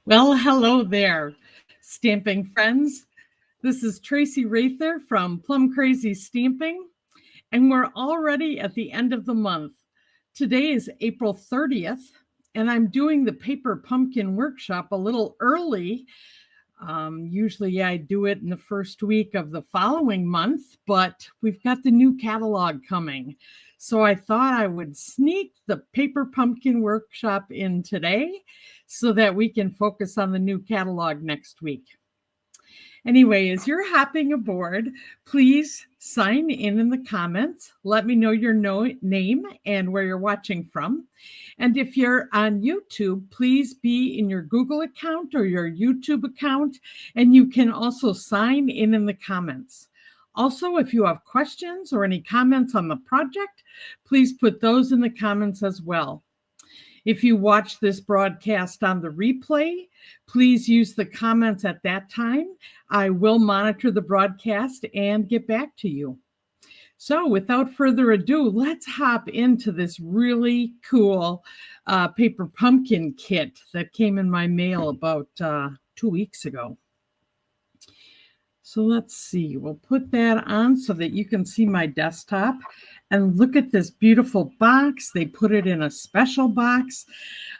Well, hello there, stamping friends. This is Traci Raether from Plum Crazy Stamping, and we're already at the end of the month. Today is April 30th, and I'm doing the paper pumpkin workshop a little early. Usually I do it in the first week of the following month, but we've got the new catalog coming. So I thought I would sneak the paper pumpkin workshop in today so that we can focus on the new catalog next week. Anyway, as you're hopping aboard, please sign in the comments. Let me know your name and where you're watching from. And if you're on YouTube, please be in your Google account or your YouTube account, and you can also sign in the comments. Also, if you have questions or any comments on the project, please put those in the comments as well. If you watch this broadcast on the replay, please use the comments at that time. I will monitor the broadcast and get back to you. So without further ado, let's hop into this really cool paper pumpkin kit that came in my mail about 2 weeks ago. So let's see, we'll put that on so that you can see my desktop. And look at this beautiful box. They put it in a special box.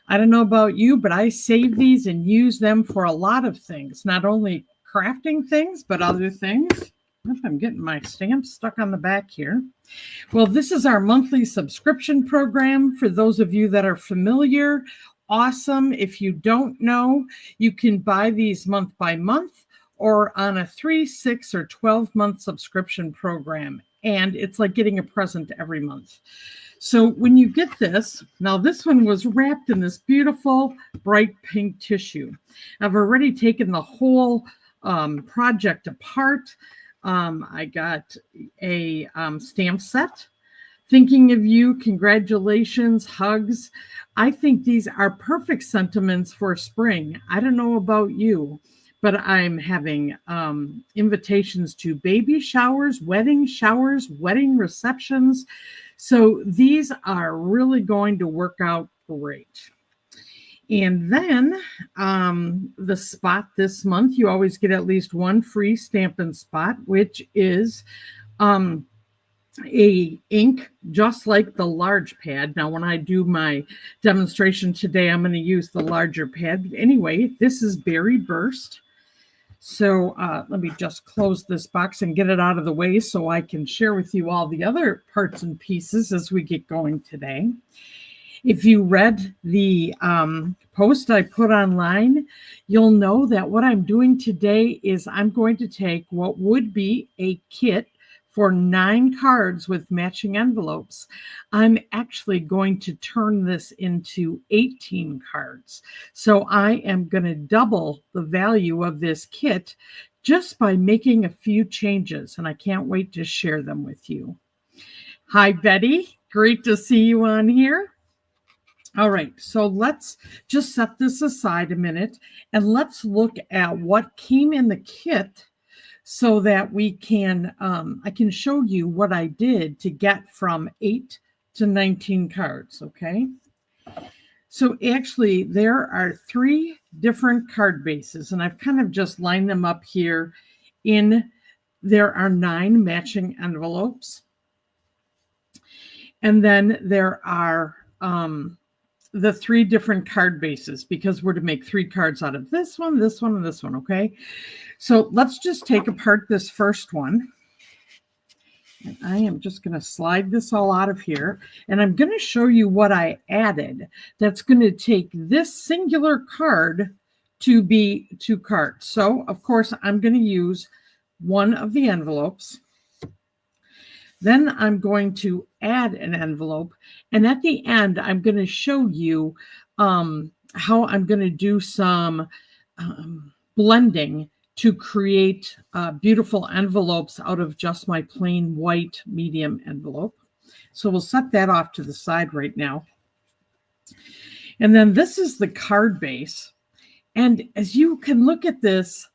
I don't know about you, but I save these and use them for a lot of things, not only crafting things, but other things. If I'm getting my stamps stuck on the back here. Well, this is our monthly subscription program. For those of you that are familiar, awesome. If you don't know, you can buy these month by month or on a 3, 6, or 12-month subscription program. And it's like getting a present every month. So when you get this, now this one was wrapped in this beautiful bright pink tissue. I've already taken the whole project apart. I got a stamp set. Thinking of you, congratulations, hugs. I think these are perfect sentiments for spring. I don't know about you, but I'm having invitations to baby showers, wedding receptions. So these are really going to work out great. And then the spot this month, you always get at least one free Stampin' Spot, which is a ink just like the large pad. Now, when I do my demonstration today, I'm going to use the larger pad. But anyway, this is Berry Burst. So let me just close this box and get it out of the way so I can share with you all the other parts and pieces as we get going today. If you read the post I put online, you'll know that what I'm doing today is I'm going to take what would be a kit for 9 cards with matching envelopes. I'm actually going to turn this into 18 cards. So I am going to double the value of this kit just by making a few changes, and I can't wait to share them with you. Hi, Betty. Great to see you on here. All right, so let's just set this aside a minute and let's look at what came in the kit so that we can, I can show you what I did to get from 8 to 19 cards, okay? So actually there are 3 different card bases, and I've kind of just lined them up here. There are 9 matching envelopes. And then there are the 3 different card bases, because we're to make 3 cards out of this one, and this one, okay? So let's just take apart this first one. And I am just going to slide this all out of here, and I'm going to show you what I added that's going to take this singular card to be 2 cards. So, of course, I'm going to use one of the envelopes. Then I'm going to add an envelope. And at the end, I'm going to show you how I'm going to do some blending to create beautiful envelopes out of just my plain white medium envelope. So we'll set that off to the side right now. And then this is the card base. And as you can look at this,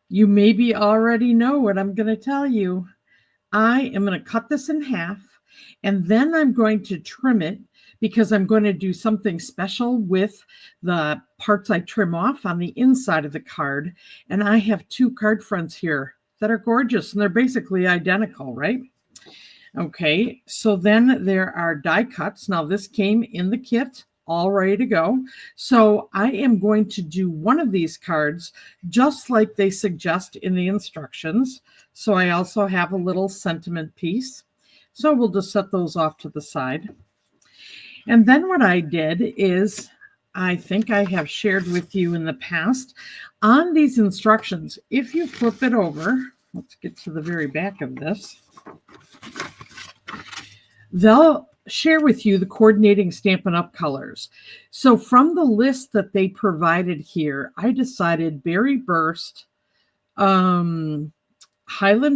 you maybe already know what I'm going to tell you. I am going to cut this in half, And then I'm going to trim it because I'm going to do something special with the parts I trim off on the inside of the card. And I have 2 card fronts here that are gorgeous, and they're basically identical, right? Okay, so then there are die cuts. Now this came in the kit, all ready to go. So I am going to do one of these cards just like they suggest in the instructions. So I also have a little sentiment piece. So we'll just set those off to the side. And then what I did is, I think I have shared with you in the past, on these instructions, if you flip it over, let's get to the very back of this, they'll share with you the coordinating Stampin' Up! Colors. So from the list that they provided here, I decided Berry Burst, Highland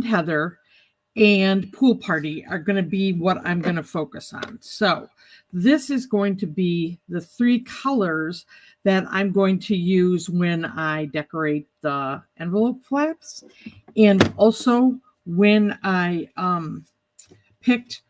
Heather, and Pool Party are going to be what I'm going to focus on. So this is going to be the 3 colors that I'm going to use when I decorate the envelope flaps, and also when I picked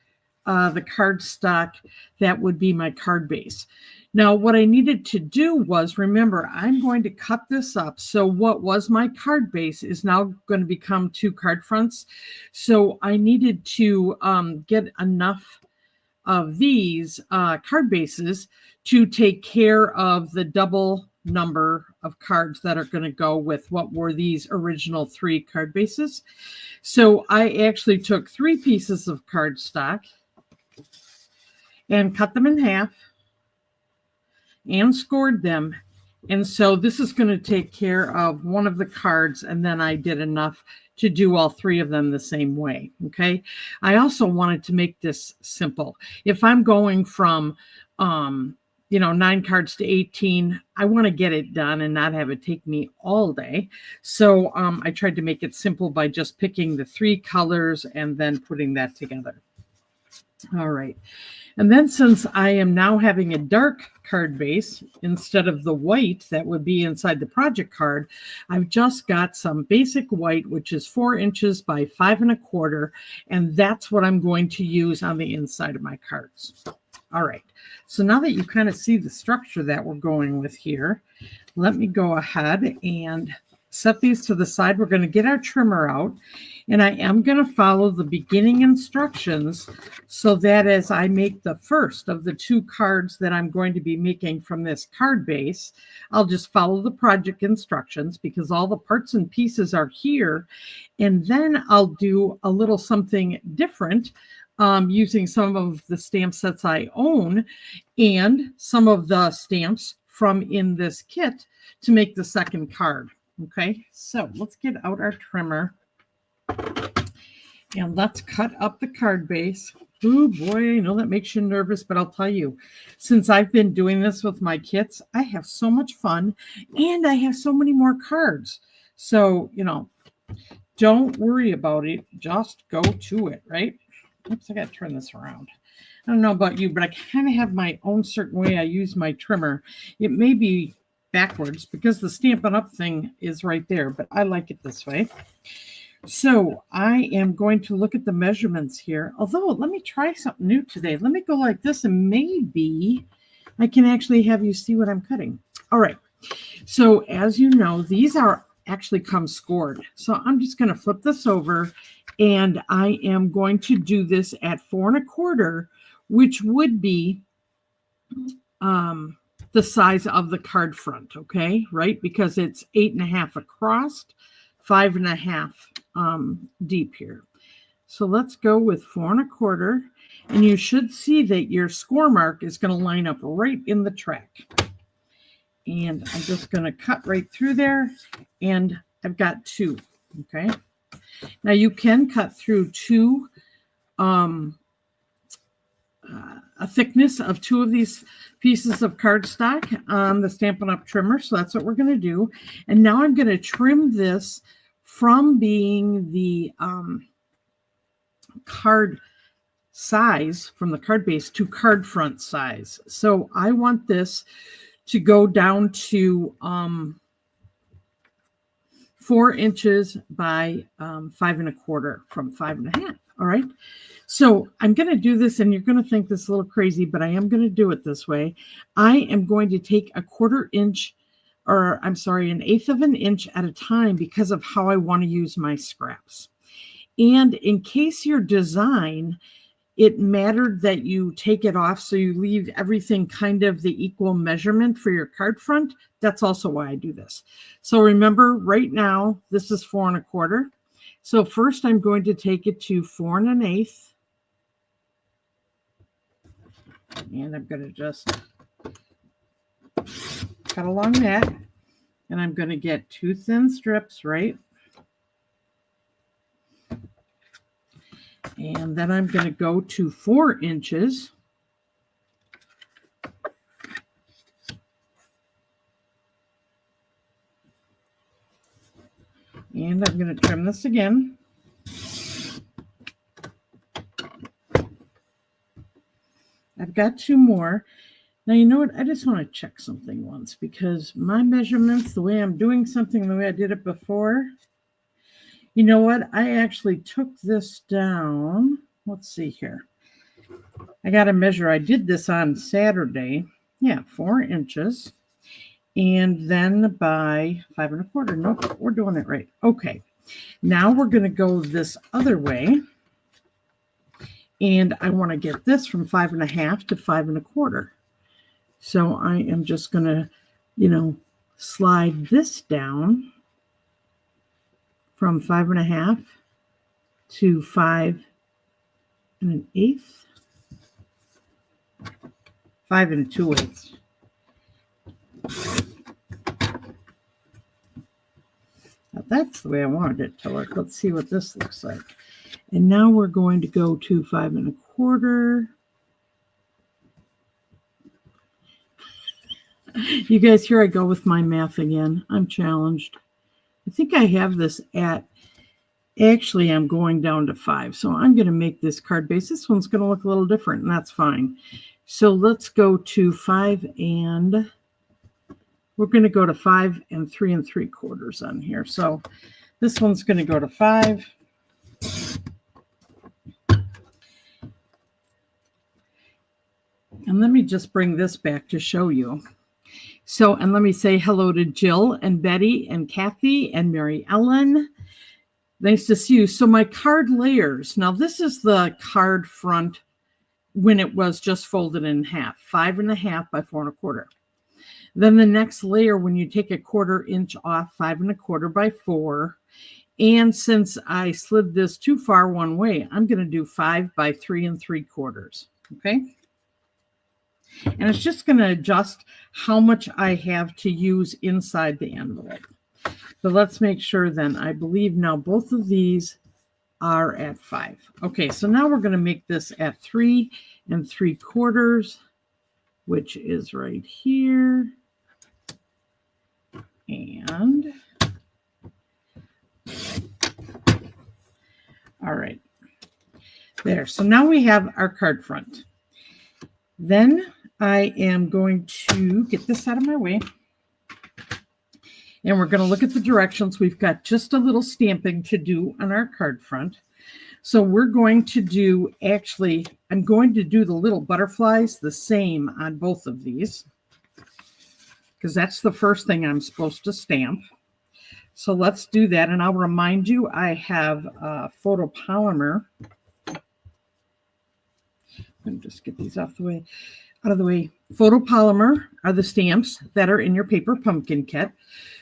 the cardstock that would be my card base. Now, what I needed to do was, remember, I'm going to cut this up. So what was my card base is now going to become 2 card fronts. So I needed to get enough of these card bases to take care of the double number of cards that are going to go with what were these original 3 card bases. So I actually took 3 pieces of cardstock and cut them in half and scored them. And so this is going to take care of one of the cards, and then I did enough to do all 3 of them the same way. Okay. I also wanted to make this simple. If I'm going from 9 cards to 18, I want to get it done and not have it take me all day. So I tried to make it simple by just picking the 3 colors and then putting that together. All right. And then since I am now having a dark card base instead of the white that would be inside the project card, I've just got some basic white, which is 4 inches by 5 1/4. And that's what I'm going to use on the inside of my cards. All right. So now that you kind of see the structure that we're going with here, let me go ahead and set these to the side. We're going to get our trimmer out, and I am going to follow the beginning instructions so that as I make the first of the 2 cards that I'm going to be making from this card base, I'll just follow the project instructions because all the parts and pieces are here. And then I'll do a little something different using some of the stamp sets I own and some of the stamps from in this kit to make the second card. Okay, so let's get out our trimmer and let's cut up the card base. Oh boy, I know that makes you nervous, but I'll tell you, since I've been doing this with my kits, I have so much fun and I have so many more cards. So, don't worry about it. Just go to it, right? Oops, I got to turn this around. I don't know about you, but I kind of have my own certain way I use my trimmer. It may be backwards because the Stampin' Up! Thing is right there, but I like it this way. So I am going to look at the measurements here. Although, let me try something new today. Let me go like this, and maybe I can actually have you see what I'm cutting. All right. So as you know, these are actually come scored. So I'm just going to flip this over, and I am going to do this at 4 1/4, which would be the size of the card front, okay, right? Because it's 8 1/2 across, 5 1/2 deep here. So let's go with 4 1/4, and you should see that your score mark is going to line up right in the track. And I'm just going to cut right through there, and I've got 2, okay? Now you can cut through 2 a thickness of 2 of these pieces of cardstock on the Stampin' Up! Trimmer. So that's what we're going to do. And now I'm going to trim this from being the card size from the card base to card front size. So I want this to go down to 4 inches by 5 1/4 from 5 1/2. All right. So I'm going to do this, and you're going to think this is a little crazy, but I am going to do it this way. I am going to take a 1/4 inch, or I'm sorry, 1/8 of an inch at a time because of how I want to use my scraps. And in case your design, it mattered that you take it off so you leave everything kind of the equal measurement for your card front, that's also why I do this. So remember, right now, this is 4 1/4. So first I'm going to take it to 4 1/8. And I'm going to just cut along that. And I'm going to get 2 thin strips, right? And then I'm going to go to 4 inches. And I'm going to trim this again. I've got 2 more. Now, you know what? I just want to check something once because my measurements, the way I'm doing something, the way I did it before, you know what? I actually took this down. Let's see here. I got to measure. I did this on Saturday. Yeah, 4 inches. And then by 5 1/4. Nope, we're doing it right. Okay. Now we're going to go this other way. And I want to get this from 5 1/2 to 5 1/4. So I am just going to, slide this down from 5 1/2 to 5 1/8, 5 2/8. Now that's the way I wanted it to look. Let's see what this looks like. And now we're going to go to 5 1/4. You guys, here I go with my math again. I'm challenged. I think I have this at, actually I'm going down to 5. So I'm going to make this card base. This one's going to look a little different, and that's fine. So let's go to 5, and we're going to go to 5 3 3/4 on here. So this one's going to go to 5. And let me just bring this back to show you. So, and let me say hello to Jill and Betty and Kathy and Mary Ellen. Nice to see you. So my card layers. Now this is the card front when it was just folded in half, 5 1/2 by 4 1/4. Then the next layer, when you take a 1/4 inch off, 5 1/4 by 4. And since I slid this too far one way, I'm going to do 5 by 3 3/4. Okay. And it's just going to adjust how much I have to use inside the envelope. So let's make sure then. I believe now both of these are at 5. Okay, so now we're going to make this at 3 3/4, which is right here. And all right, there. So now we have our card front. Then I am going to get this out of my way. And we're going to look at the directions. We've got just a little stamping to do on our card front. So we're going to do, actually, I'm going to do the little butterflies the same on both of these, because that's the first thing I'm supposed to stamp. So let's do that. And I'll remind you, I have photopolymer. Let me just get these out of the way. Photopolymer are the stamps that are in your paper pumpkin kit.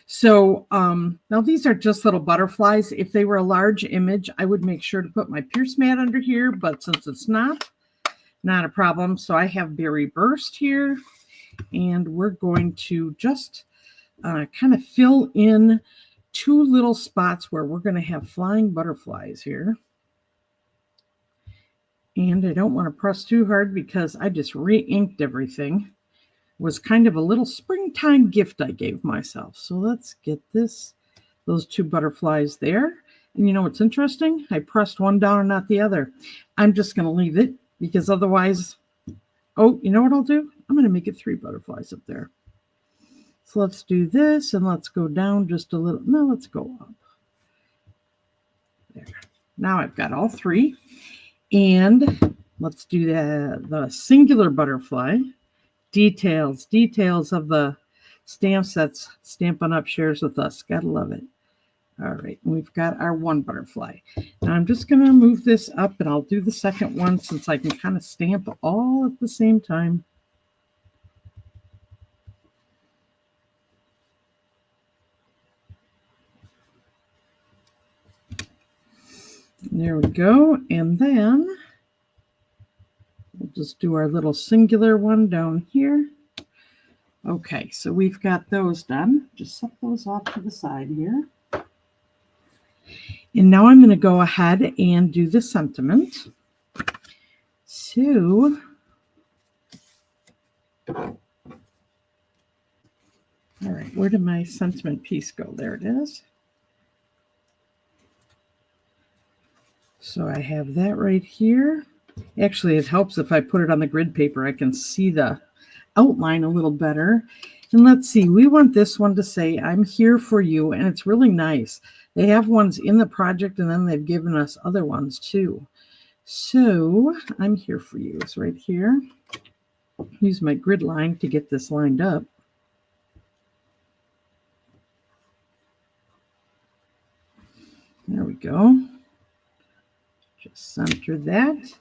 So now these are just little butterflies. If they were a large image, I would make sure to put my Pierce mat under here, but since it's not a problem. So I have Berry Burst here, and we're going to just kind of fill in 2 little spots where we're going to have flying butterflies here. And I don't want to press too hard because I just re-inked everything. It was kind of a little springtime gift I gave myself. So let's get those 2 butterflies there. And you know what's interesting? I pressed one down and not the other. I'm just going to leave it because otherwise, oh, you know what I'll do? I'm going to make it 3 butterflies up there. So let's do this, and let's go down just a little. No, let's go up. There. Now I've got all three. And let's do the singular butterfly. Details of the stamps that's Stampin' Up! Shares with us. Gotta love it. All right, we've got our one butterfly. Now I'm just going to move this up, and I'll do the second one since I can kind of stamp all at the same time. There we go. And then we'll just do our little singular one down here. Okay, so we've got those done. Just set those off to the side here. And now I'm going to go ahead and do the sentiment. So, all right, where did my sentiment piece go? There it is. So I have that right here. Actually, it helps if I put it on the grid paper. I can see the outline a little better. And let's see, we want this one to say, I'm here for you. And it's really nice. They have ones in the project, and then they've given us other ones too. So I'm here for you. It's right here. Use my grid line to get this lined up. There we go. Just center that.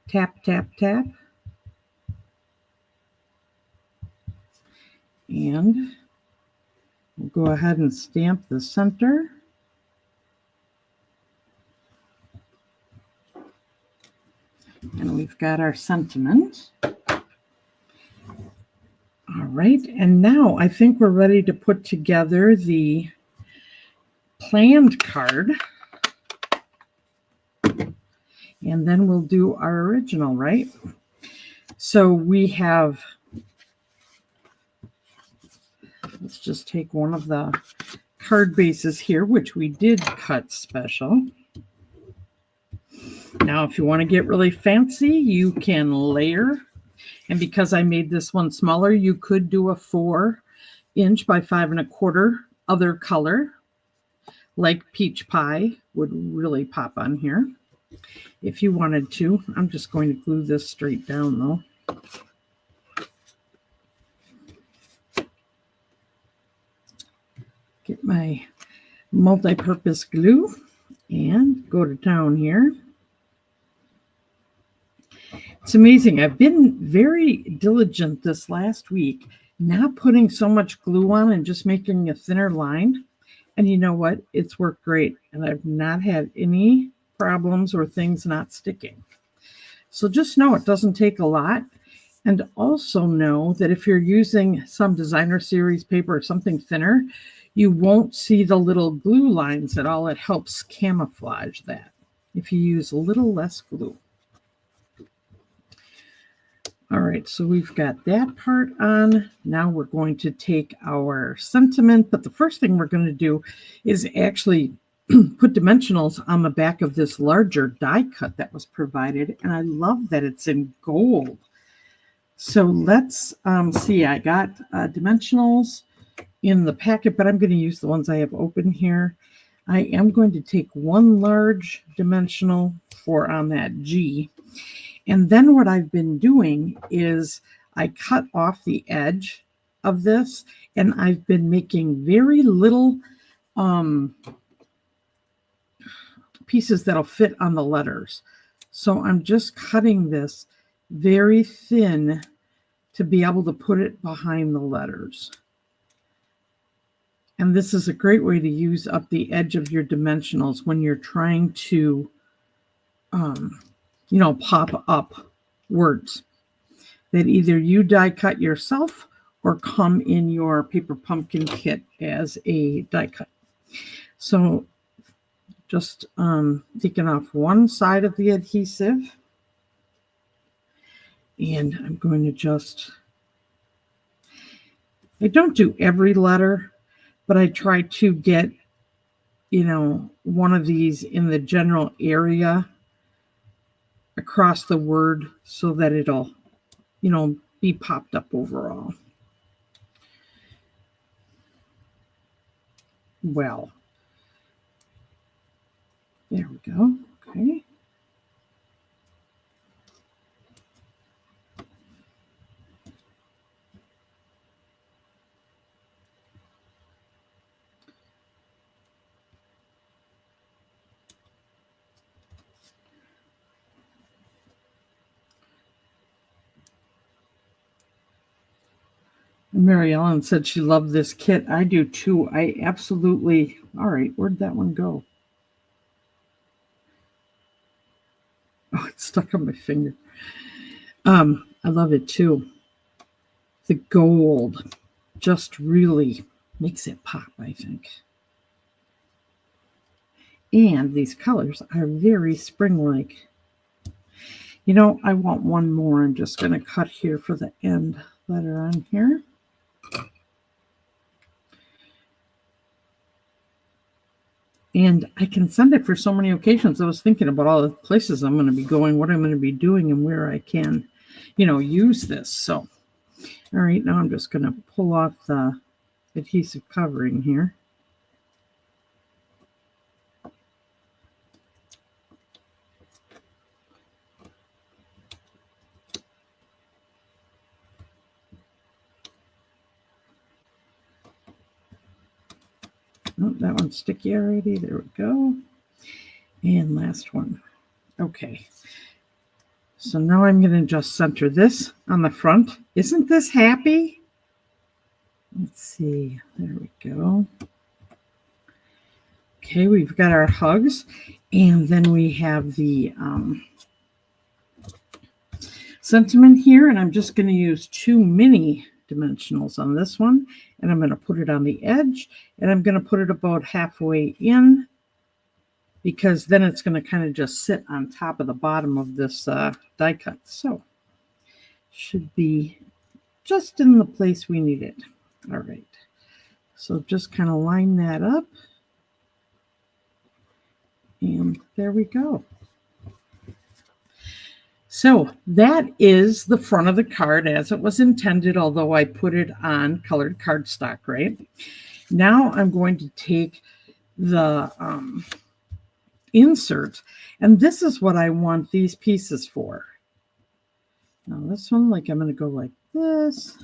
Tap, tap, tap. And we'll go ahead and stamp the center. And we've got our sentiment. All right, and now I think we're ready to put together the planned card. And then we'll do our original, right? So we have, let's just take one of the card bases here, which we did cut special. Now, if you want to get really fancy, you can layer. And because I made this one smaller, you could do a 4" by 5 1/4 other color, like peach pie would really pop on here. If you wanted to, I'm just going to glue this straight down though. Get my multi-purpose glue and go to town here. It's amazing. I've been very diligent this last week, not putting so much glue on and just making a thinner line. And you know what? It's worked great. And I've not had any problems or things not sticking. So just know it doesn't take a lot. And also know that if you're using some designer series paper or something thinner, you won't see the little glue lines at all. It helps camouflage that if you use a little less glue. All right, so we've got that part on. Now we're going to take our sentiment, but the first thing we're going to do is actually put dimensionals on the back of this larger die cut that was provided, and I love that it's in gold. So let's see, I got dimensionals in the packet, but I'm going to use the ones I have open here. I am going to take one large dimensional for on that G. And then what I've been doing is I cut off the edge of this, and I've been making very little pieces that'll fit on the letters. So I'm just cutting this very thin to be able to put it behind the letters. And this is a great way to use up the edge of your dimensionals when you're trying to pop up words that either you die cut yourself or come in your paper pumpkin kit as a die cut. So just taking off one side of the adhesive, and I'm going to just, I don't do every letter, but I try to get, one of these in the general area across the word so that it'll, be popped up overall. Well, There we go. Okay. Mary Ellen said she loved this kit. I do too. I absolutely. All right, where'd that one go? Oh, it's stuck on my finger. I love it too. The gold just really makes it pop, I think. And these colors are very spring-like. You know, I want one more. I'm just going to cut here for the end letter on here. And I can send it for so many occasions. I was thinking about all the places I'm going to be going, what I'm going to be doing, and where I can, use this. So, all right, now I'm just going to pull off the adhesive covering here. Oh, that one's sticky already. There we go. And last one. Okay. So now I'm going to just center this on the front. Isn't this happy? Let's see. There we go. Okay, we've got our hugs. And then we have the sentiment here. And I'm just going to use 2 mini dimensionals on this one. And I'm going to put it on the edge. And I'm going to put it about halfway in, because then it's going to kind of just sit on top of the bottom of this die cut. So should be just in the place we need it. All right. So just kind of line that up. And there we go. So that is the front of the card as it was intended, although I put it on colored cardstock, right? Now I'm going to take the insert, and this is what I want these pieces for. Now this one, I'm going to go like this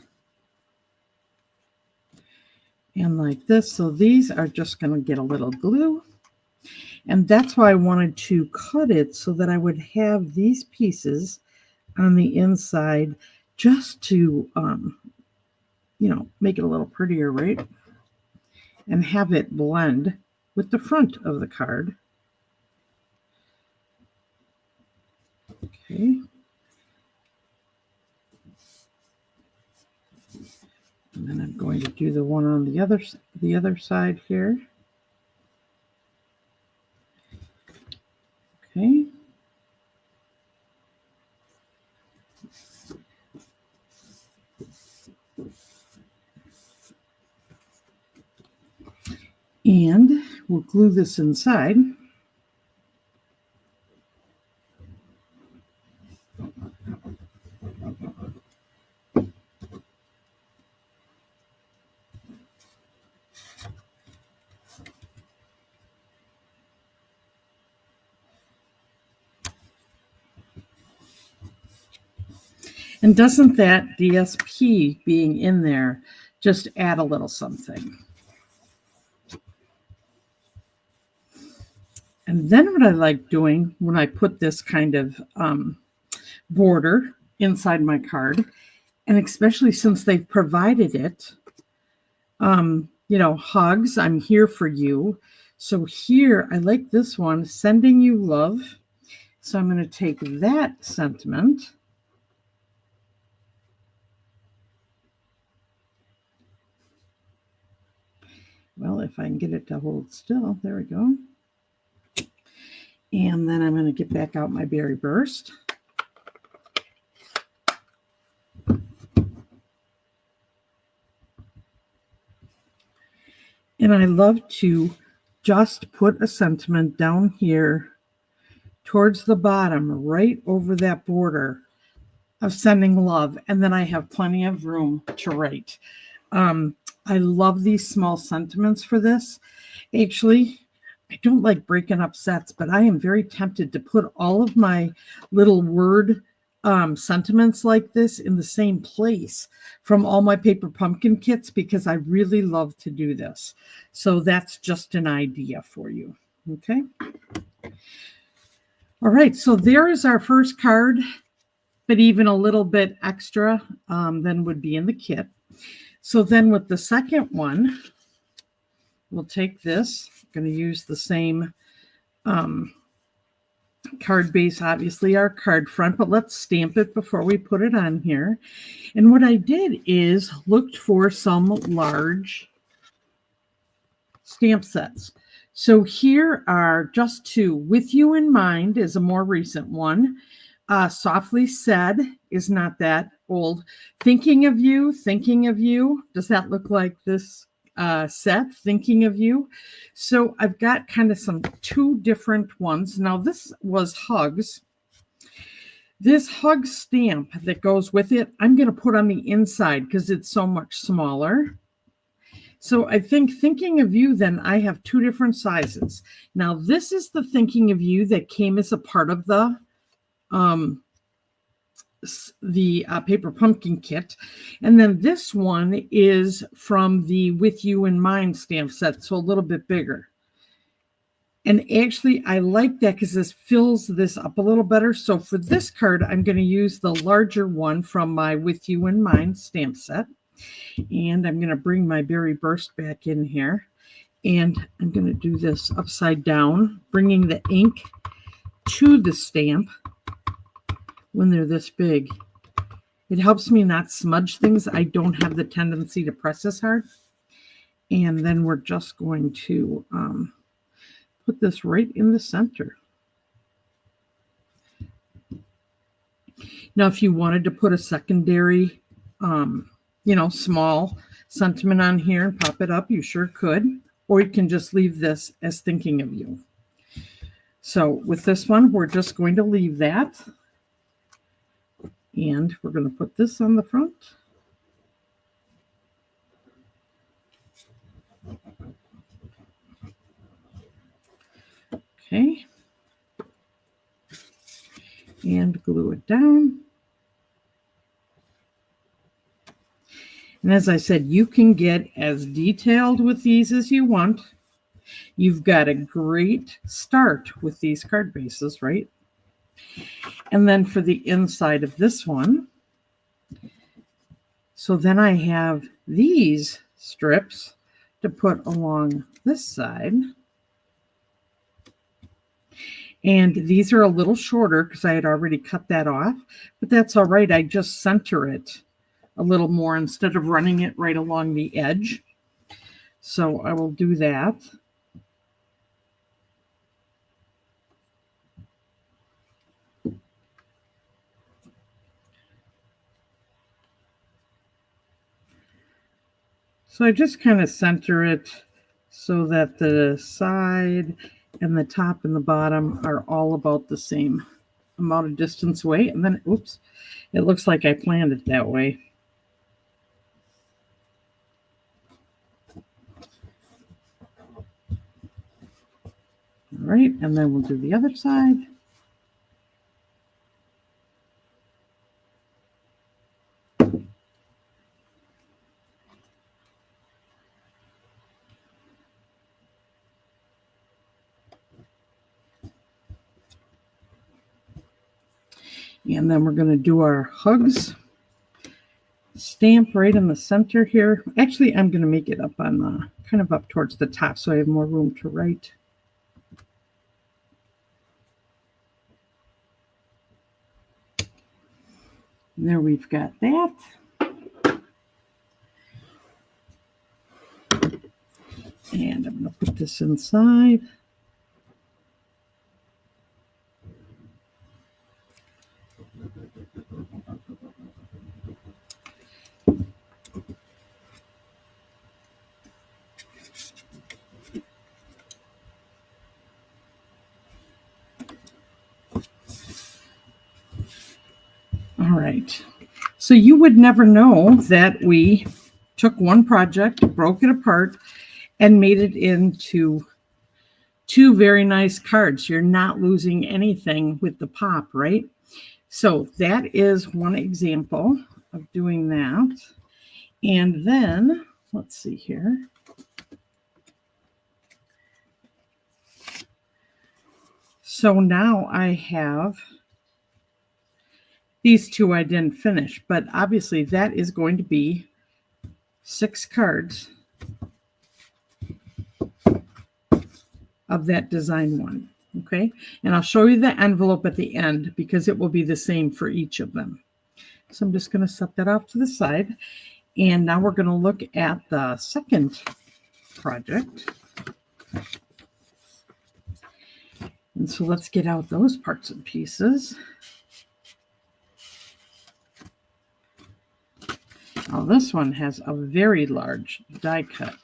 and like this. So these are just going to get a little glue. And that's why I wanted to cut it so that I would have these pieces on the inside just to, make it a little prettier, right? And have it blend with the front of the card. Okay. And then I'm going to do the one on the other side here. Okay. And we'll glue this inside. And doesn't that DSP being in there just add a little something? And then what I like doing when I put this kind of border inside my card, and especially since they've provided it, hugs, I'm here for you. So here, I like this one, sending you love. So I'm going to take that sentiment. Well, if I can get it to hold still, there we go. And then I'm going to get back out my Berry Burst. And I love to just put a sentiment down here towards the bottom, right over that border of sending love. And then I have plenty of room to write. I love these small sentiments for this. Actually, I don't like breaking up sets, but I am very tempted to put all of my little word sentiments like this in the same place from all my paper pumpkin kits because I really love to do this. So that's just an idea for you. Okay. All right. So there is our first card, but even a little bit extra than would be in the kit. So then with the second one, we'll take this. I'm going to use the same card base, obviously our card front, but let's stamp it before we put it on here. And what I did is looked for some large stamp sets. So here are just two. With You in Mind is a more recent one. Softly Said is not that old. Thinking of You. Does that look like this set? Thinking of You. So I've got kind of two different ones. Now this was Hugs. This hug stamp that goes with it, I'm going to put on the inside because it's so much smaller. So I think Thinking of You, then I have two different sizes. Now this is the Thinking of You that came as a part of the paper pumpkin kit. And then this one is from the With You in Mind stamp set, so a little bit bigger. And actually, I like that because this fills this up a little better. So for this card, I'm going to use the larger one from my With You in Mind stamp set. And I'm going to bring my Berry Burst back in here. And I'm going to do this upside down, bringing the ink to the stamp when they're this big. It helps me not smudge things. I don't have the tendency to press this hard. And then we're just going to put this right in the center. Now, if you wanted to put a secondary, small sentiment on here and pop it up, you sure could. Or you can just leave this as Thinking of You. So with this one, we're just going to leave that. And we're going to put this on the front. Okay. And glue it down. And as I said, you can get as detailed with these as you want. You've got a great start with these card bases, right? And then for the inside of this one, so then I have these strips to put along this side. And these are a little shorter because I had already cut that off, but that's all right. I just center it a little more instead of running it right along the edge. So I will do that. So I just kind of center it so that the side and the top and the bottom are all about the same amount of distance away. And then, oops, it looks like I planned it that way. All right, and then we'll do the other side. And then we're going to do our Hugs stamp right in the center here. Actually, I'm going to make it up on the kind of up towards the top so I have more room to write. And there we've got that. And I'm going to put this inside. All right. So you would never know that we took one project, broke it apart, and made it into two very nice cards. You're not losing anything with the pop, right? So that is one example of doing that. And then, let's see here. So now I have these two I didn't finish, but obviously that is going to be 6 cards of that design one. Okay, and I'll show you the envelope at the end because it will be the same for each of them. So I'm just going to set that off to the side. And now we're going to look at the second project. And so let's get out those parts and pieces. Now this one has a very large die cut.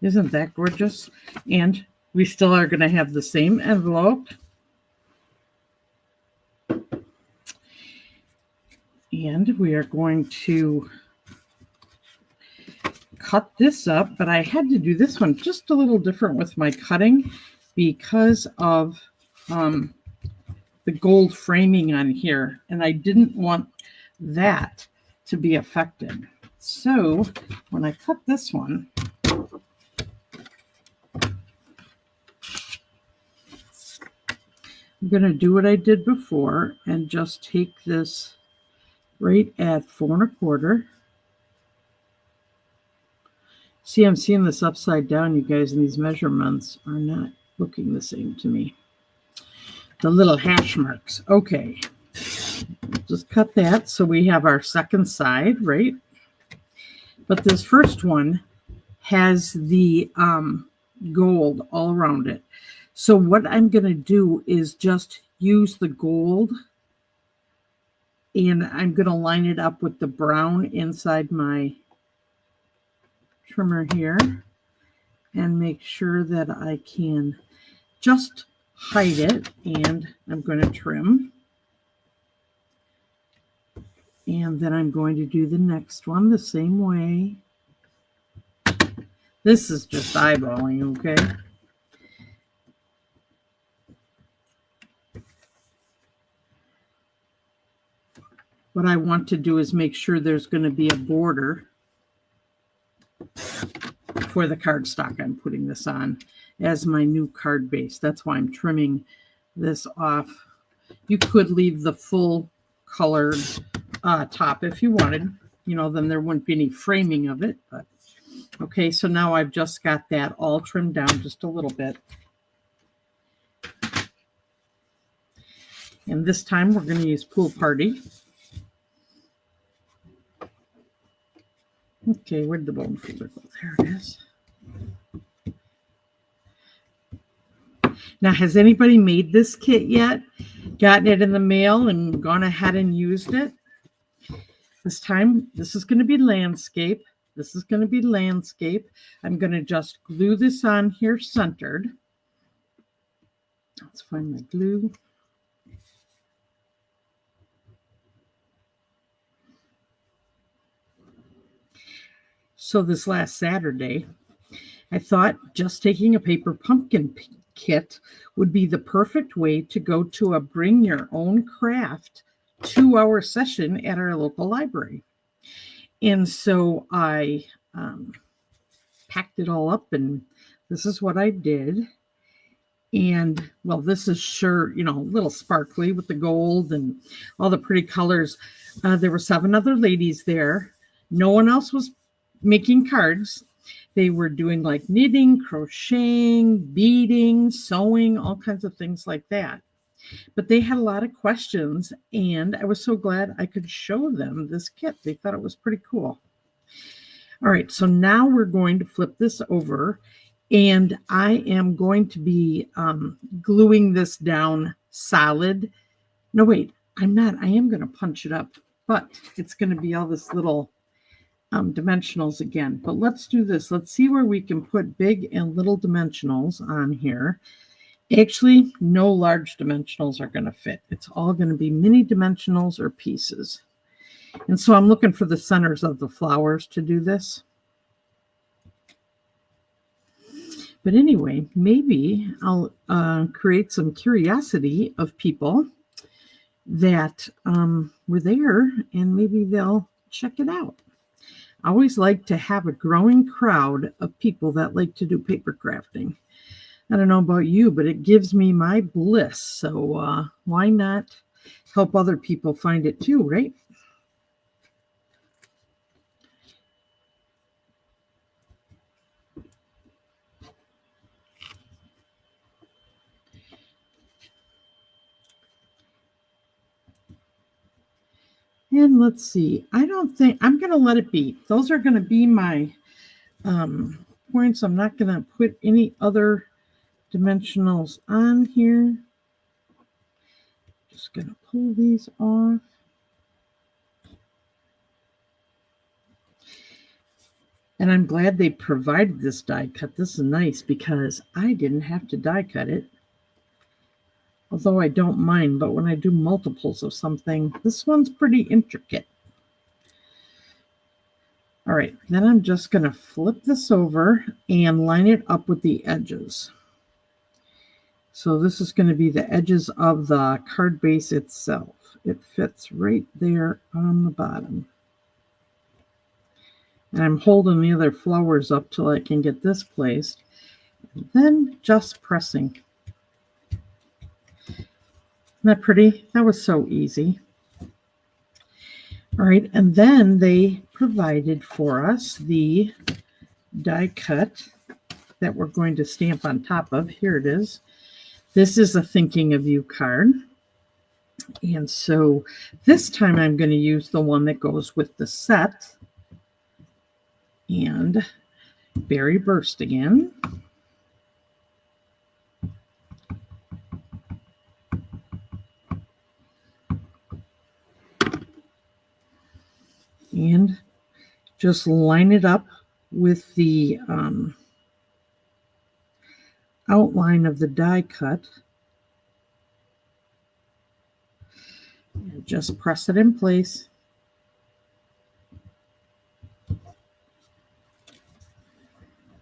Isn't that gorgeous? And we still are going to have the same envelope. And we are going to cut this up, but I had to do this one just a little different with my cutting because of the gold framing on here, and I didn't want that to be affected. So when I cut this one, I'm going to do what I did before and just take this right at 4 1/4. See, I'm seeing this upside down, you guys, and these measurements are not looking the same to me. The little hash marks. Okay. Just cut that so we have our second side, right? But this first one has the gold all around it. So what I'm going to do is just use the gold, and I'm going to line it up with the brown inside my trimmer here and make sure that I can just hide it. And I'm going to trim. And then I'm going to do the next one the same way. This is just eyeballing, okay? What I want to do is make sure there's going to be a border for the cardstock I'm putting this on as my new card base. That's why I'm trimming this off. You could leave the full colored top if you wanted, you know, then there wouldn't be any framing of it. But okay, so now I've just got that all trimmed down just a little bit. And this time we're going to use Pool Party. Okay, where'd the bone folder go? There it is. Now, has anybody made this kit yet? Gotten it in the mail and gone ahead and used it? This time, this is going to be landscape. This is going to be landscape. I'm going to just glue this on here centered. Let's find my glue. So this last Saturday, I thought just taking a paper pumpkin kit would be the perfect way to go to a bring your own craft 2-hour session at our local library. And so I packed it all up, and this is what I did. And well, this is sure, you know, a little sparkly with the gold and all the pretty colors. There were 7 other ladies there. No one else was making cards. They were doing like knitting, crocheting, beading, sewing, all kinds of things like that. But they had a lot of questions, and I was so glad I could show them this kit. They thought it was pretty cool. All right, so now we're going to flip this over, and I am going to be gluing this down solid. No, wait, I'm not. I am going to punch it up, but it's going to be all this little dimensionals again. But let's do this. Let's see where we can put big and little dimensionals on here. Actually, no large dimensionals are going to fit. It's all going to be mini dimensionals or pieces. And so I'm looking for the centers of the flowers to do this. But anyway, maybe I'll create some curiosity of people that were there, and maybe they'll check it out. I always like to have a growing crowd of people that like to do paper crafting. I don't know about you, but it gives me my bliss. So why not help other people find it too, right? And let's see. I don't think I'm going to let it be. Those are going to be my points. I'm not going to put any other dimensionals on here. Just going to pull these off. And I'm glad they provided this die cut. This is nice because I didn't have to die cut it. Although I don't mind, but when I do multiples of something, this one's pretty intricate. All right, then I'm just going to flip this over and line it up with the edges. So this is going to be the edges of the card base itself. It fits right there on the bottom. And I'm holding the other flowers up till I can get this placed. And then just pressing. Isn't that pretty? That was so easy. All right, and then they provided for us the die cut that we're going to stamp on top of. Here it is. This is a Thinking of You card. And so this time I'm going to use the one that goes with the set. And Berry Burst again. And just line it up with the outline of the die cut. And just press it in place.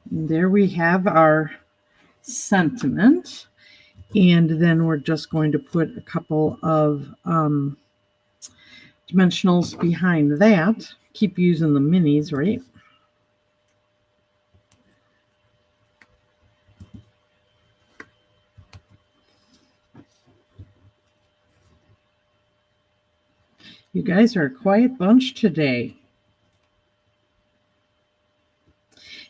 And there we have our sentiment. And then we're just going to put a couple of dimensionals behind that. Keep using the minis, right? You guys are a quiet bunch today.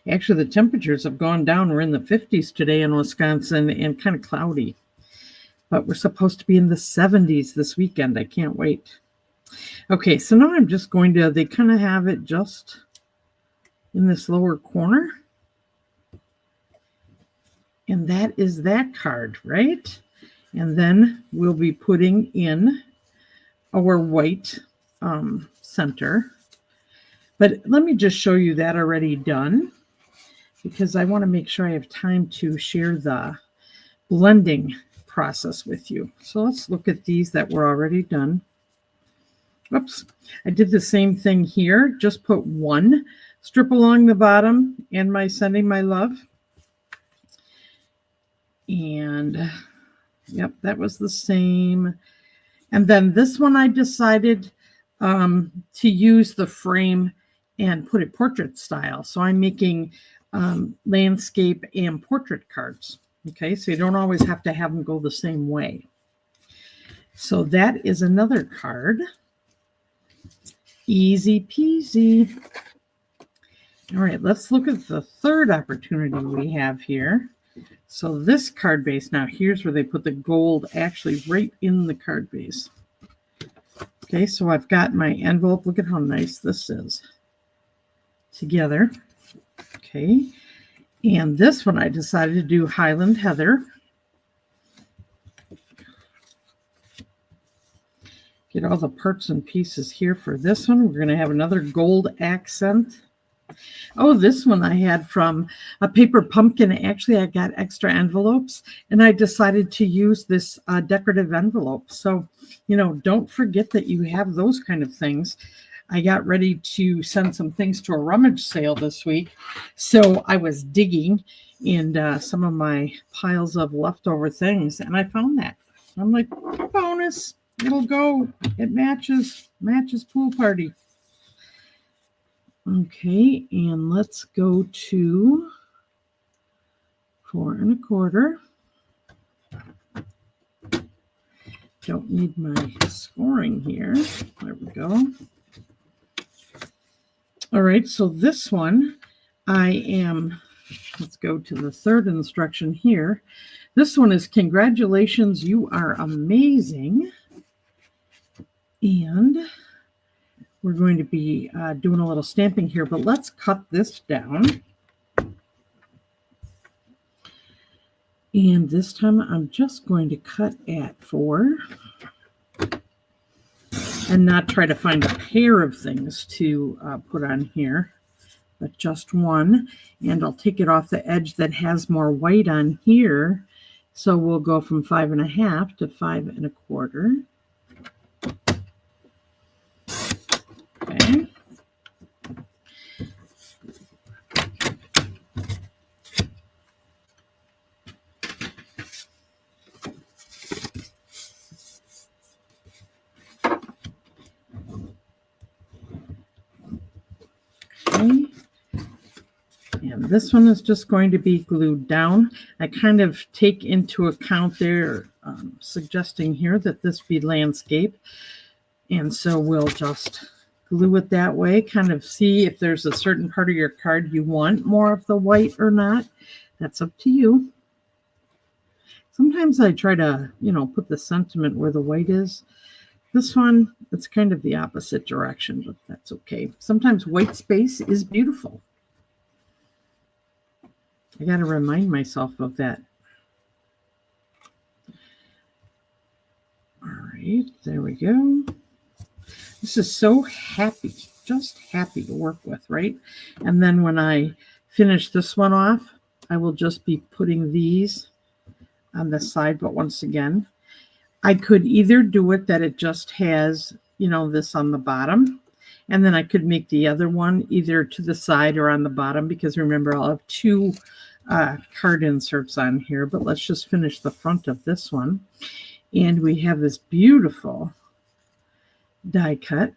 Actually, the temperatures have gone down. We're in the 50s today in Wisconsin and kind of cloudy. But we're supposed to be in the 70s this weekend. I can't wait. Okay, so now I'm just going to, they kind of have it just in this lower corner. And that is that card, right? And then we'll be putting in our white center. But let me just show you that already done, because I want to make sure I have time to share the blending process with you. So let's look at these that were already done. Oops, I did the same thing here. Just put one strip along the bottom and my Sending My Love. And yep, that was the same. And then this one I decided to use the frame and put it portrait style. So I'm making landscape and portrait cards. Okay, so you don't always have to have them go the same way. So that is another card. Easy peasy. All right, let's look at the third opportunity we have here. So this card base, now here's where they put the gold actually right in the card base. Okay, so I've got my envelope. Look at how nice this is together. Okay, and this one I decided to do Highland Heather. Get all the parts and pieces here for this one. We're going to have another gold accent. Oh, this one I had from a paper pumpkin. Actually, I got extra envelopes, and I decided to use this decorative envelope. So, you know, don't forget that you have those kind of things. I got ready to send some things to a rummage sale this week. So I was digging in some of my piles of leftover things, and I found that. I'm like, bonus, it'll go. It matches pool party. Okay, and let's go to 4 1/4. Don't need my scoring here. There we go. All right, so this one, let's go to the third instruction here. This one is congratulations, you are amazing. And we're going to be doing a little stamping here, but let's cut this down. And this time I'm just going to cut at 4 and not try to find a pair of things to put on here, but just one. And I'll take it off the edge that has more white on here. So we'll go from 5 1/2 to 5 1/4. Okay. Okay. And this one is just going to be glued down. I kind of take into account their suggesting here that this be landscape. And so we'll just glue it that way, kind of see if there's a certain part of your card you want more of the white or not. That's up to you. Sometimes I try to, put the sentiment where the white is. This one, it's kind of the opposite direction, but that's okay. Sometimes white space is beautiful. I got to remind myself of that. All right, there we go. This is so happy, just happy to work with, right? And then when I finish this one off, I will just be putting these on the side, but once again, I could either do it that it just has, this on the bottom, and then I could make the other one either to the side or on the bottom, because remember, I'll have 2 card inserts on here, but let's just finish the front of this one. And we have this beautiful die cut,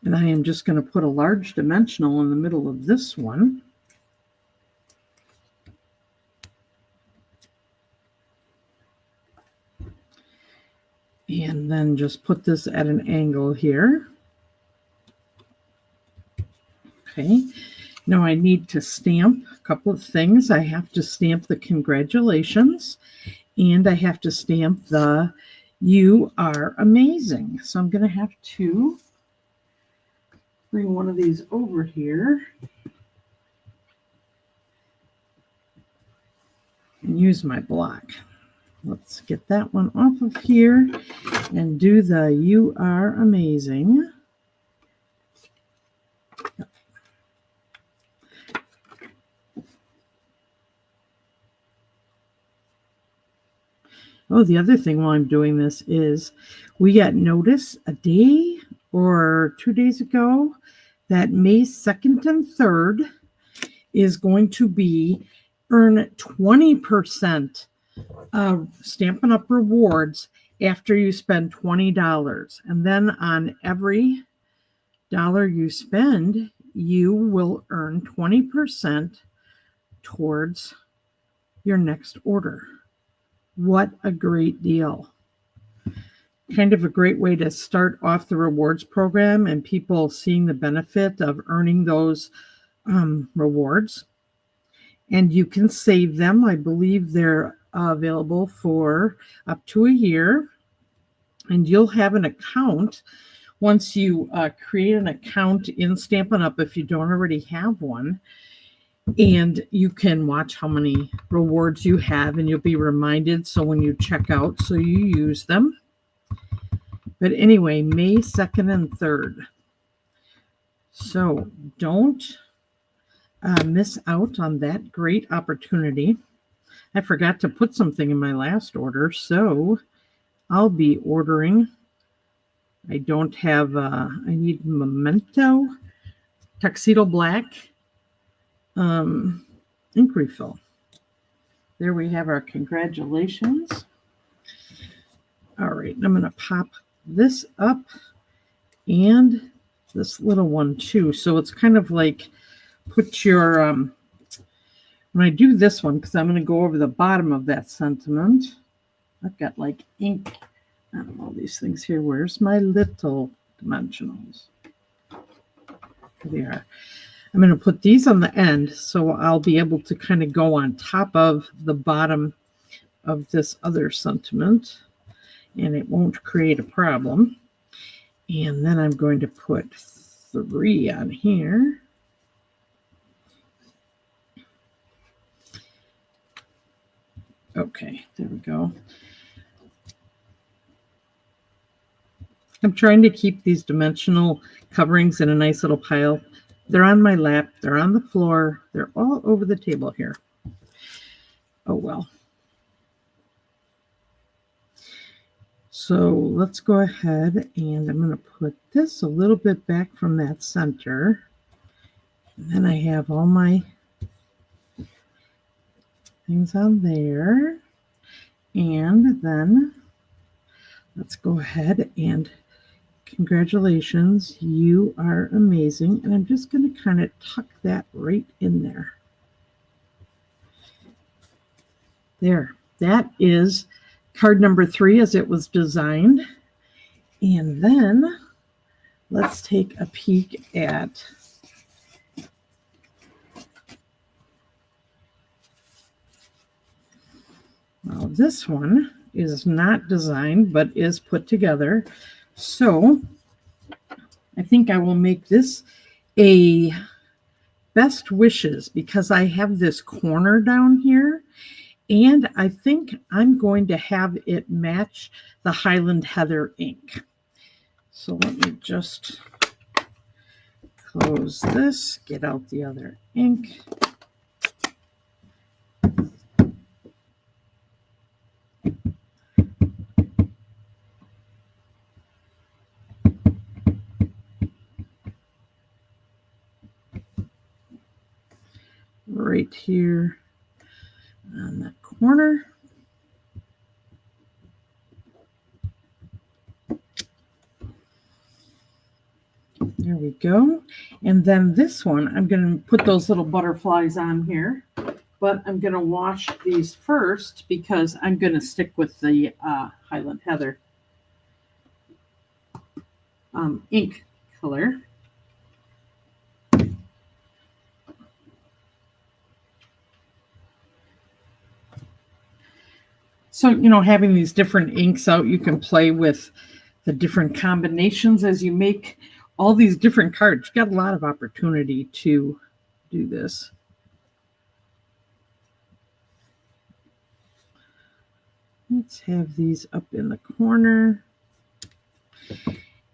and I am just going to put a large dimensional in the middle of this one. And then just put this at an angle here. Okay, now I need to stamp a couple of things. I have to stamp the congratulations, and I have to stamp the you are amazing. So I'm going to have to bring one of these over here and use my block. Let's get that one off of here and do the you are amazing. Oh, the other thing while I'm doing this is we got notice a day or 2 days ago that May 2nd and 3rd is going to be earn 20% Stampin' Up! Rewards after you spend $20. And then on every dollar you spend, you will earn 20% towards your next order. What a great deal. Kind of a great way to start off the rewards program and people seeing the benefit of earning those rewards. And you can save them. I believe they're available for up to a year. And you'll have an account once you create an account in Stampin' Up! If you don't already have one. And you can watch how many rewards you have, and you'll be reminded. So when you check out, so you use them. But anyway, May 2nd and 3rd. So don't miss out on that great opportunity. I forgot to put something in my last order, so I'll be ordering I don't have, I need Memento, Tuxedo Black, ink refill. There we have our congratulations. All right, I'm going to pop this up and this little one too. So it's kind of like put your, when I do this one, because I'm going to go over the bottom of that sentiment, I've got like ink on all these things here. Where's my little dimensionals? Here they are. I'm going to put these on the end so I'll be able to kind of go on top of the bottom of this other sentiment and it won't create a problem. And then I'm going to put 3 on here. Okay, there we go. I'm trying to keep these dimensional coverings in a nice little pile. They're on my lap. They're on the floor. They're all over the table here. Oh, well. So let's go ahead and I'm going to put this a little bit back from that center. And then I have all my things on there. And then let's go ahead and congratulations, you are amazing. And I'm just going to kind of tuck that right in there. There, that is card number 3 as it was designed. And then let's take a peek at well, this one is not designed but is put together. So I think I will make this a best wishes because I have this corner down here and I think I'm going to have it match the Highland Heather ink. So let me just close this, get out the other ink. Right here on that corner. There we go. And then this one, I'm going to put those little butterflies on here, but I'm going to wash these first because I'm going to stick with the Highland Heather ink color. So, you know, having these different inks out, you can play with the different combinations as you make all these different cards. You got a lot of opportunity to do this. Let's have these up in the corner.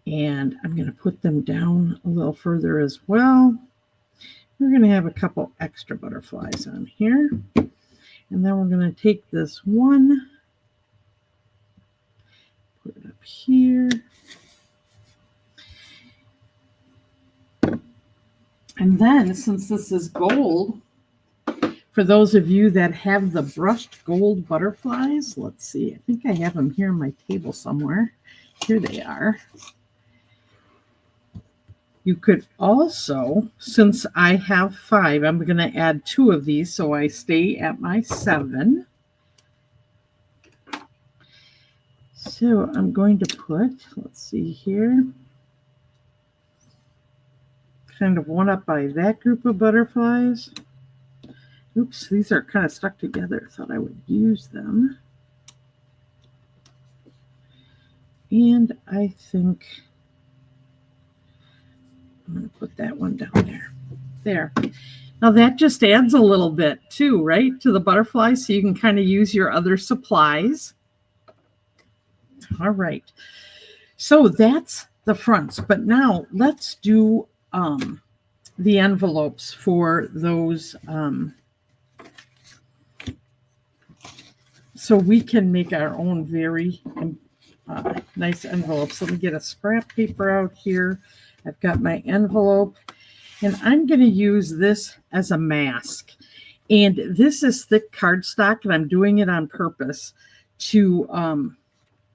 And I'm going to put them down a little further as well. We're going to have a couple extra butterflies on here. And then we're going to take this one, put it up here. And then, since this is gold, for those of you that have the brushed gold butterflies, let's see, I think I have them here on my table somewhere. Here they are. You could also, since I have 5, I'm going to add 2 of these so I stay at my 7. So I'm going to put, let's see here, kind of one up by that group of butterflies. Oops, these are kind of stuck together. I thought I would use them. And I think I'm going to put that one down there. There. Now that just adds a little bit too, right, to the butterflies, so you can kind of use your other supplies. All right. So that's the fronts. But now let's do the envelopes for those so we can make our own very nice envelopes. Let me get a scrap paper out here. I've got my envelope, and I'm going to use this as a mask. And this is thick cardstock, and I'm doing it on purpose to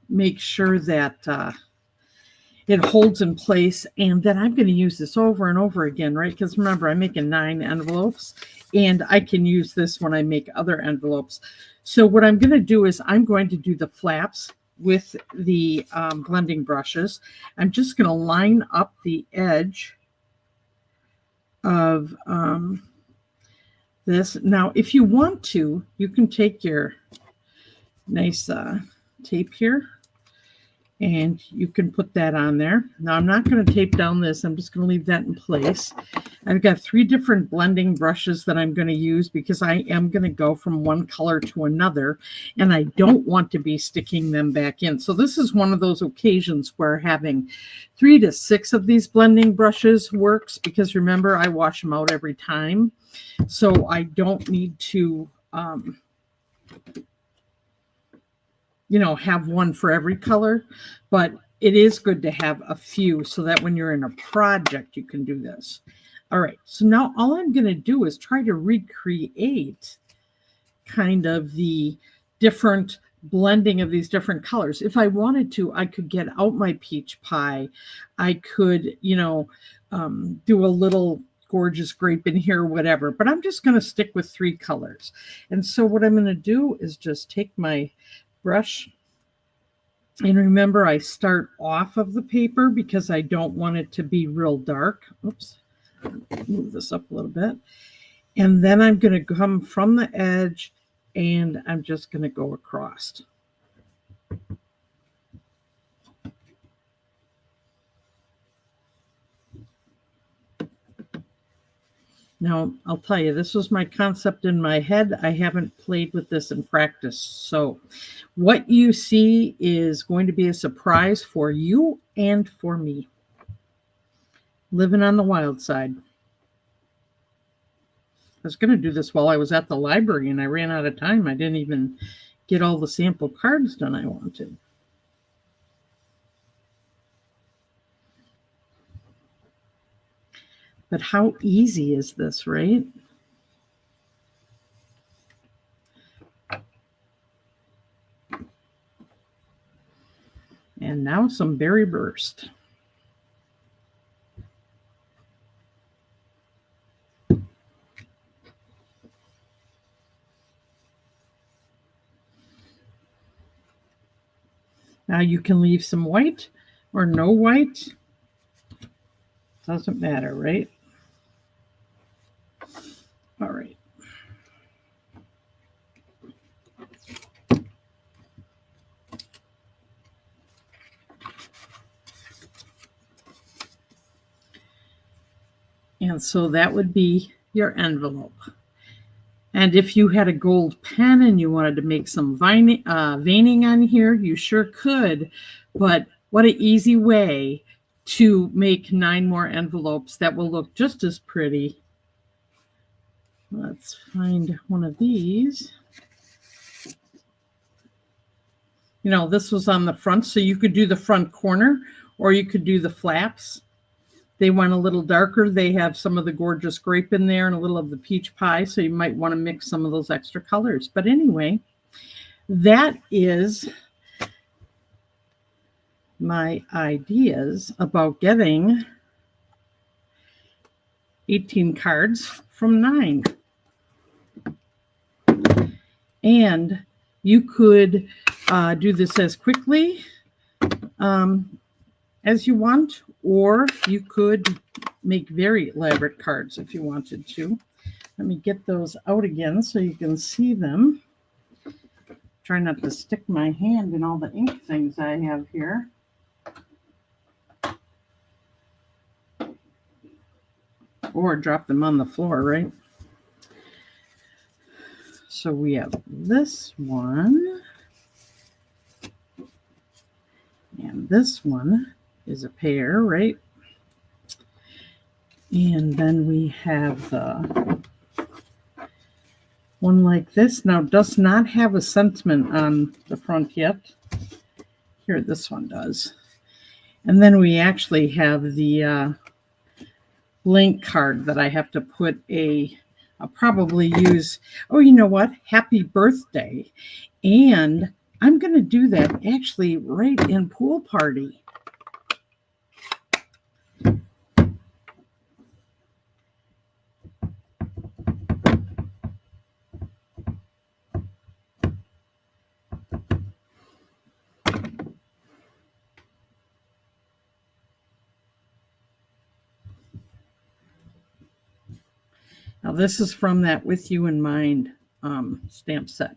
make sure that it holds in place. And then I'm going to use this over and over again, right? Because remember, I'm making 9 envelopes, and I can use this when I make other envelopes. So what I'm going to do is I'm going to do the flaps with the blending brushes. I'm just going to line up the edge of this. Now, if you want to, you can take your nice tape here, and you can put that on there. Now, I'm not going to tape down this. I'm just going to leave that in place. I've got 3 different blending brushes that I'm going to use because I am going to go from one color to another, and I don't want to be sticking them back in. So this is one of those occasions where having 3 to 6 of these blending brushes works, because remember, I wash them out every time. So I don't need to have one for every color, but it is good to have a few so that when you're in a project, you can do this. All right, so now all I'm going to do is try to recreate kind of the different blending of these different colors. If I wanted to, I could get out my peach pie. I could, do a little gorgeous grape in here, whatever, but I'm just going to stick with 3 colors. And so what I'm going to do is just take my brush, and remember, I start off of the paper because I don't want it to be real dark. Oops, move this up a little bit. And then I'm going to come from the edge, and I'm just going to go across. Now, I'll tell you, this was my concept in my head. I haven't played with this in practice. So what you see is going to be a surprise for you and for me. Living on the wild side. I was going to do this while I was at the library, and I ran out of time. I didn't even get all the sample cards done I wanted. But how easy is this, right? And now some berry burst. Now you can leave some white or no white. Doesn't matter, right? All right. And so that would be your envelope. And if you had a gold pen and you wanted to make some veining on here, you sure could. But what an easy way to make 9 more envelopes that will look just as pretty. Let's find one of these. This was on the front, so you could do the front corner or you could do the flaps. They went a little darker. They have some of the gorgeous grape in there and a little of the peach pie, so you might want to mix some of those extra colors. But anyway, that is my ideas about getting 18 cards from 9. And you could do this as quickly as you want, or you could make very elaborate cards if you wanted to. Let me get those out again so you can see them. Try not to stick my hand in all the ink things I have here. Or drop them on the floor, right? So we have this one. And this one is a pair, right? And then we have the one like this. Now, does not have a sentiment on the front yet. Here, this one does. And then we actually have the link card that I have to put I'll probably use, oh, you know what? Happy birthday. And I'm going to do that actually right in Pool Party. Now, this is from that With You in Mind stamp set.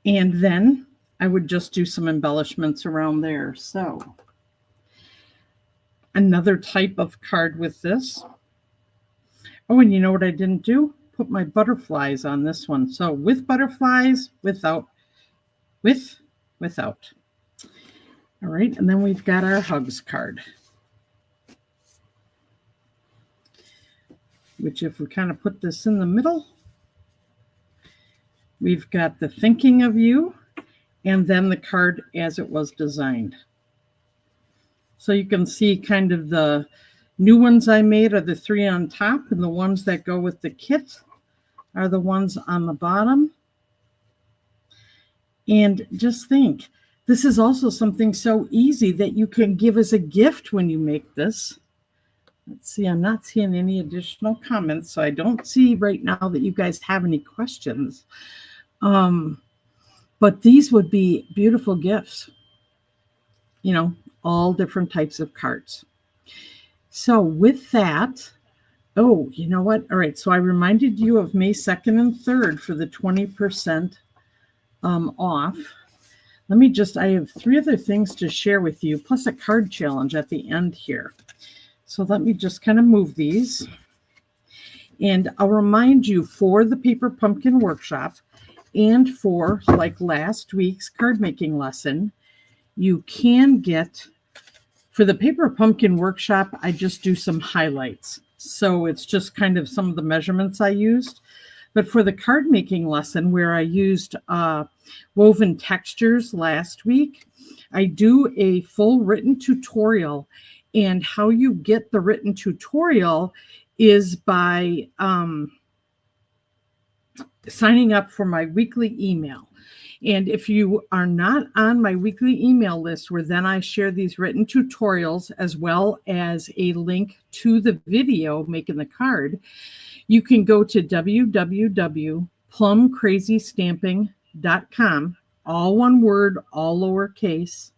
And then I would just do some embellishments around there. So, another type of card with this. Oh, and you know what I didn't do? Put my butterflies on this one. So, with butterflies, without. Without. All right, and then we've got our hugs card, which if we kind of put this in the middle, we've got the thinking of you and then the card as it was designed. So you can see kind of the new ones I made are the 3 on top, and the ones that go with the kit are the ones on the bottom. And just think, this is also something so easy that you can give as a gift when you make this. Let's see, I'm not seeing any additional comments, so I don't see right now that you guys have any questions. But these would be beautiful gifts. You know, all different types of cards. So with that, oh, you know what? All right, so I reminded you of May 2nd and 3rd for the 20% off. Let me just, I have 3 other things to share with you, plus a card challenge at the end here. So let me just kind of move these. And I'll remind you, for the Paper Pumpkin Workshop and for like last week's card making lesson, you can get, for the Paper Pumpkin Workshop, I just do some highlights. So it's just kind of some of the measurements I used. But for the card making lesson, where I used woven textures last week, I do a full written tutorial. And how you get the written tutorial is by signing up for my weekly email. And if you are not on my weekly email list, where then I share these written tutorials as well as a link to the video making the card, you can go to www.plumcrazystamping.com, all one word, all lowercase,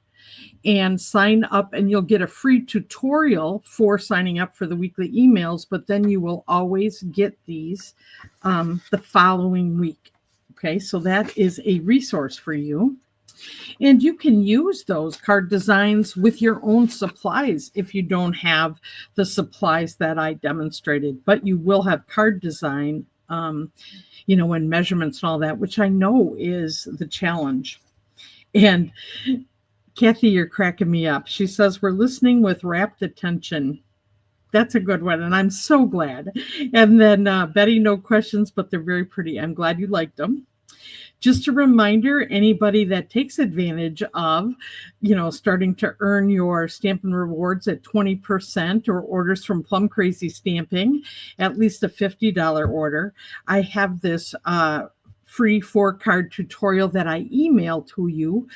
and sign up, and you'll get a free tutorial for signing up for the weekly emails, but then you will always get these the following week. Okay, so that is a resource for you. And you can use those card designs with your own supplies if you don't have the supplies that I demonstrated, but you will have card design, you know, and measurements and all that, which I know is the challenge. And Kathy, you're cracking me up. She says, we're listening with rapt attention. That's a good one, and I'm so glad. And then Betty, no questions, but they're very pretty. I'm glad you liked them. Just a reminder, anybody that takes advantage of, you know, starting to earn your Stampin' Rewards at 20% or orders from Plum Crazy Stamping, at least a $50 order, I have this free 4-card tutorial that I email to you.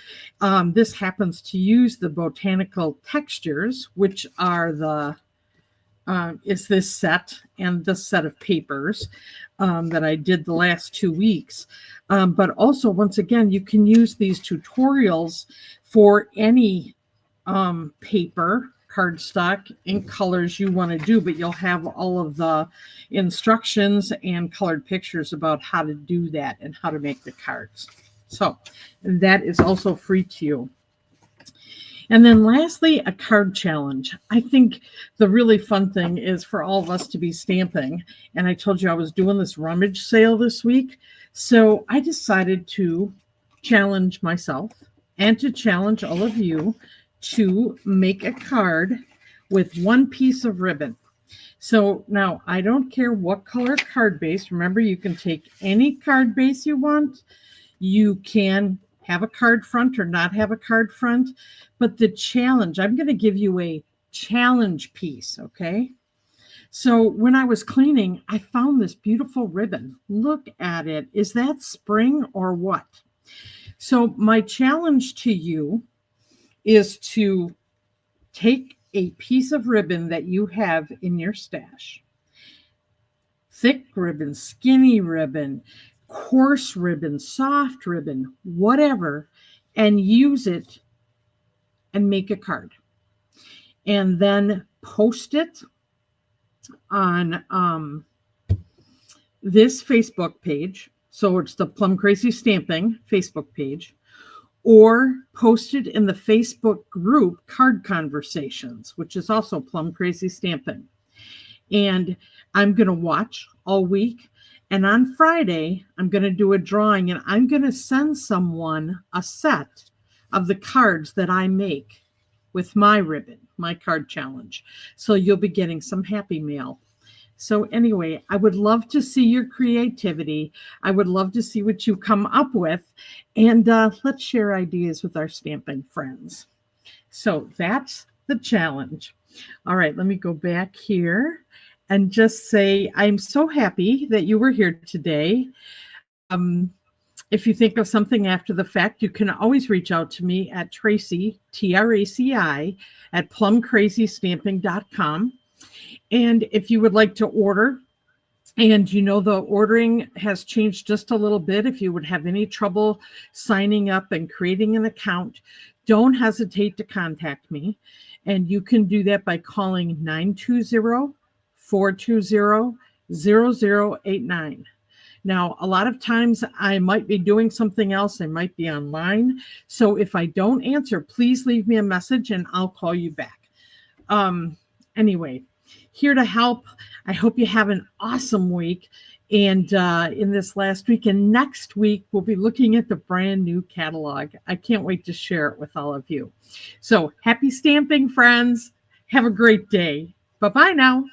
This happens to use the botanical textures, which are the is this set and this set of papers that I did the last 2 weeks. But also, once again, you can use these tutorials for any paper, cardstock, and colors you want to do, but you'll have all of the instructions and colored pictures about how to do that and how to make the cards. So that is also free to you. And then lastly, a card challenge. I think the really fun thing is for all of us to be stamping. And I told you I was doing this rummage sale this week. So I decided to challenge myself and to challenge all of you to make a card with 1 piece of ribbon. So now I don't care what color card base. Remember, you can take any card base you want. You can have a card front or not have a card front. But the challenge, I'm going to give you a challenge piece, okay? So when I was cleaning, I found this beautiful ribbon. Look at it. Is that spring or what? So my challenge to you is to take a piece of ribbon that you have in your stash, thick ribbon, skinny ribbon, coarse ribbon, soft ribbon, whatever, and use it and make a card. And then post it on this Facebook page. So it's the Plum Crazy Stamping Facebook page, or post it in the Facebook group Card Conversations, which is also Plum Crazy Stamping. And I'm going to watch all week. And on Friday, I'm going to do a drawing, and I'm going to send someone a set of the cards that I make with my ribbon, my card challenge. So you'll be getting some happy mail. So anyway, I would love to see your creativity. I would love to see what you come up with. And let's share ideas with our stamping friends. So that's the challenge. All right, let me go back here and just say I'm so happy that you were here today. If you think of something after the fact, you can always reach out to me at Traci, Traci, at plumcrazystamping.com. And if you would like to order, and you know the ordering has changed just a little bit, if you would have any trouble signing up and creating an account, don't hesitate to contact me. And you can do that by calling 920-420-0089. Now, a lot of times I might be doing something else. I might be online. So if I don't answer, please leave me a message and I'll call you back. Anyway, here to help. I hope you have an awesome week. And in this last week and next week, we'll be looking at the brand new catalog. I can't wait to share it with all of you. So happy stamping, friends. Have a great day. Bye-bye now.